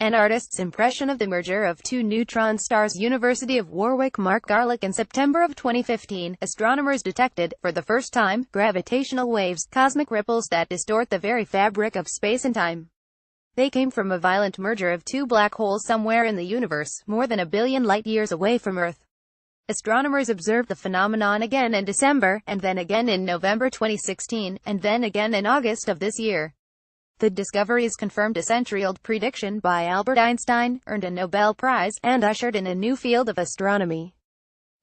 An artist's impression of the merger of two neutron stars. University of Warwick. Mark Garlick. In September of 2015, astronomers detected, for the first time, gravitational waves, cosmic ripples that distort the very fabric of space and time. They came from a violent merger of two black holes somewhere in the universe, more than 1 billion light-years away from Earth. Astronomers observed the phenomenon again in December, and then again in November 2016, and then again in August of this year. The discoveries confirmed a century-old prediction by Albert Einstein, earned a Nobel Prize, and ushered in a new field of astronomy.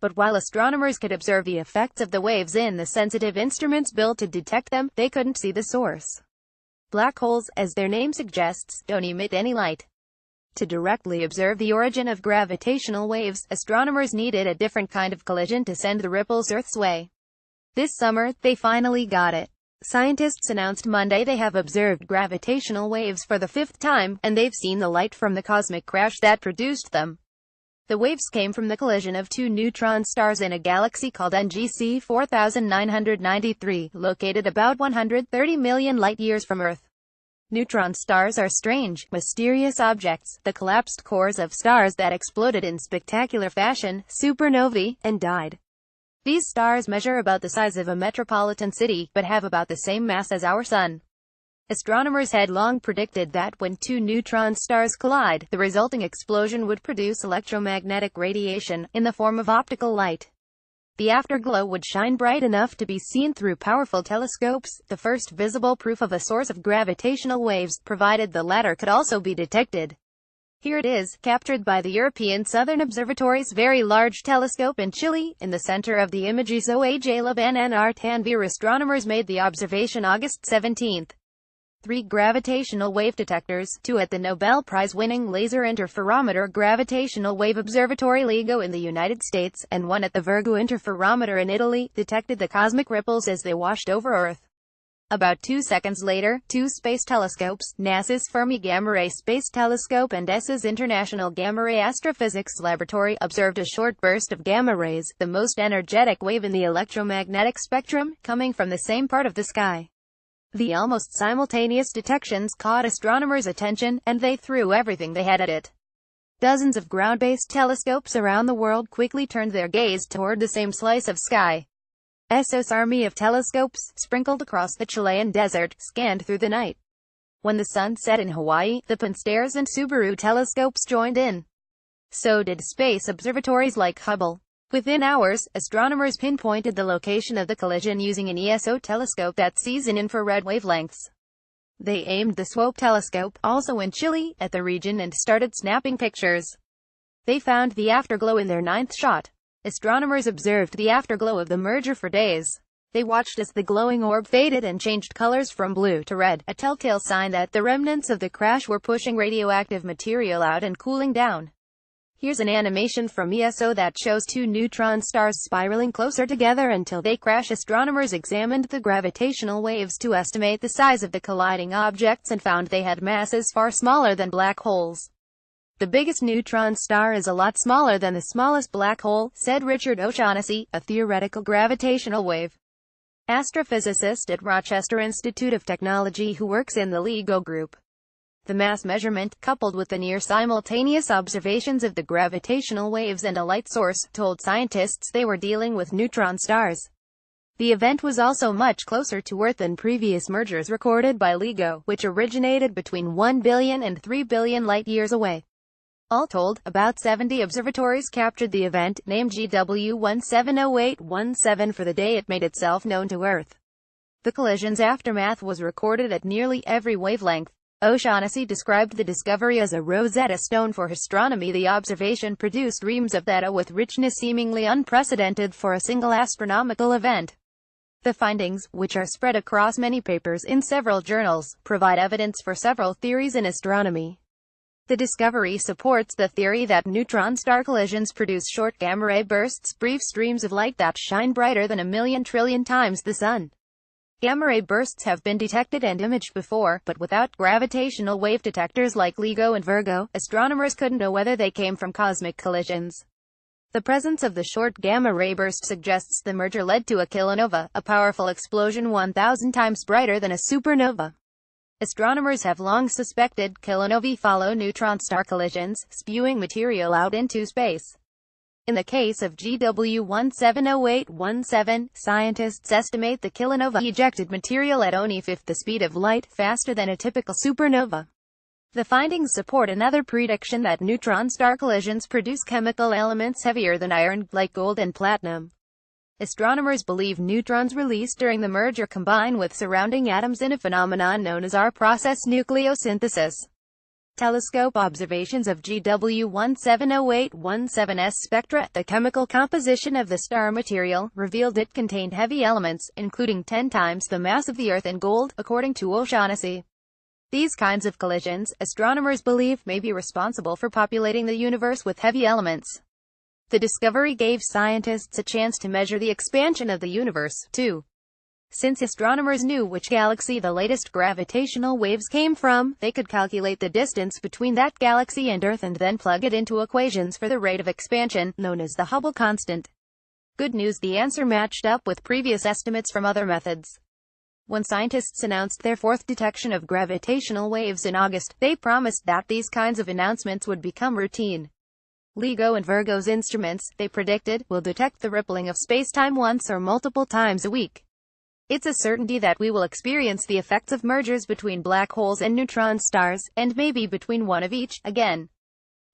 But while astronomers could observe the effects of the waves in the sensitive instruments built to detect them, they couldn't see the source. Black holes, as their name suggests, don't emit any light. To directly observe the origin of gravitational waves, astronomers needed a different kind of collision to send the ripples Earth's way. This summer, they finally got it. Scientists announced Monday they have observed gravitational waves for the 5th time, and they've seen the light from the cosmic crash that produced them. The waves came from the collision of two neutron stars in a galaxy called NGC 4993, located about 130 million light-years from Earth. Neutron stars are strange, mysterious objects, the collapsed cores of stars that exploded in spectacular fashion, supernovae, and died. These stars measure about the size of a metropolitan city, but have about the same mass as our Sun. Astronomers had long predicted that when two neutron stars collide, the resulting explosion would produce electromagnetic radiation, in the form of optical light. The afterglow would shine bright enough to be seen through powerful telescopes, the first visible proof of a source of gravitational waves, provided the latter could also be detected. Here it is, captured by the European Southern Observatory's Very Large Telescope in Chile, in the center of the images OAJ NR Tanvir. Astronomers made the observation August 17. 3 gravitational wave detectors, 2 at the Nobel Prize-winning Laser Interferometer Gravitational Wave Observatory LIGO in the United States, and 1 at the Virgo Interferometer in Italy, detected the cosmic ripples as they washed over Earth. About 2 seconds later, 2 space telescopes, NASA's Fermi Gamma Ray Space Telescope and ESA's International Gamma Ray Astrophysics Laboratory, observed a short burst of gamma rays, the most energetic wave in the electromagnetic spectrum, coming from the same part of the sky. The almost simultaneous detections caught astronomers' attention, and they threw everything they had at it. Dozens of ground-based telescopes around the world quickly turned their gaze toward the same slice of sky. ESA's army of telescopes, sprinkled across the Chilean desert, scanned through the night. When the sun set in Hawaii, the Panstares and Subaru telescopes joined in. So did space observatories like Hubble. Within hours, astronomers pinpointed the location of the collision using an ESO telescope that sees in infrared wavelengths. They aimed the SWOPE telescope, also in Chile, at the region and started snapping pictures. They found the afterglow in their 9th shot. Astronomers observed the afterglow of the merger for days. They watched as the glowing orb faded and changed colors from blue to red, a telltale sign that the remnants of the crash were pushing radioactive material out and cooling down. Here's an animation from ESO that shows two neutron stars spiraling closer together until they crash. Astronomers examined the gravitational waves to estimate the size of the colliding objects and found they had masses far smaller than black holes. The biggest neutron star is a lot smaller than the smallest black hole, said Richard O'Shaughnessy, a theoretical gravitational wave astrophysicist at Rochester Institute of Technology who works in the LIGO group. The mass measurement, coupled with the near-simultaneous observations of the gravitational waves and a light source, told scientists they were dealing with neutron stars. The event was also much closer to Earth than previous mergers recorded by LIGO, which originated between 1 billion and 3 billion light-years away. All told, about 70 observatories captured the event, named GW170817 for the day it made itself known to Earth. The collision's aftermath was recorded at nearly every wavelength. O'Shaughnessy described the discovery as a Rosetta Stone for astronomy. The observation produced reams of data with richness seemingly unprecedented for a single astronomical event. The findings, which are spread across many papers in several journals, provide evidence for several theories in astronomy. The discovery supports the theory that neutron star collisions produce short gamma-ray bursts, brief streams of light that shine brighter than 1,000,000 trillion times the sun. Gamma-ray bursts have been detected and imaged before, but without gravitational wave detectors like LIGO and Virgo, astronomers couldn't know whether they came from cosmic collisions. The presence of the short gamma-ray burst suggests the merger led to a kilonova, a powerful explosion 1,000 times brighter than a supernova. Astronomers have long suspected kilonovae follow neutron star collisions, spewing material out into space. In the case of GW 170817, scientists estimate the kilonova ejected material at only fifth the speed of light, faster than a typical supernova. The findings support another prediction that neutron star collisions produce chemical elements heavier than iron, like gold and platinum. Astronomers believe neutrons released during the merger combine with surrounding atoms in a phenomenon known as our process nucleosynthesis. Telescope observations of GW 170817's spectra, the chemical composition of the star material, revealed it contained heavy elements, including 10 times the mass of the Earth and gold, according to O'Shaughnessy. These kinds of collisions, astronomers believe, may be responsible for populating the universe with heavy elements. The discovery gave scientists a chance to measure the expansion of the universe, too. Since astronomers knew which galaxy the latest gravitational waves came from, they could calculate the distance between that galaxy and Earth and then plug it into equations for the rate of expansion, known as the Hubble constant. Good news, the answer matched up with previous estimates from other methods. When scientists announced their fourth detection of gravitational waves in August, they promised that these kinds of announcements would become routine. LIGO and Virgo's instruments, they predicted, will detect the rippling of spacetime once or multiple times a week. It's a certainty that we will experience the effects of mergers between black holes and neutron stars, and maybe between one of each, again.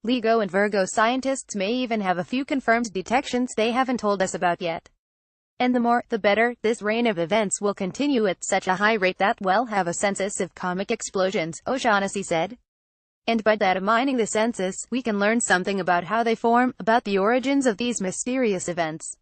LIGO and Virgo scientists may even have a few confirmed detections they haven't told us about yet. And the more, the better. This reign of events will continue at such a high rate that we'll have a census of comic explosions, O'Shaughnessy said. And by determining the census, we can learn something about how they form, about the origins of these mysterious events.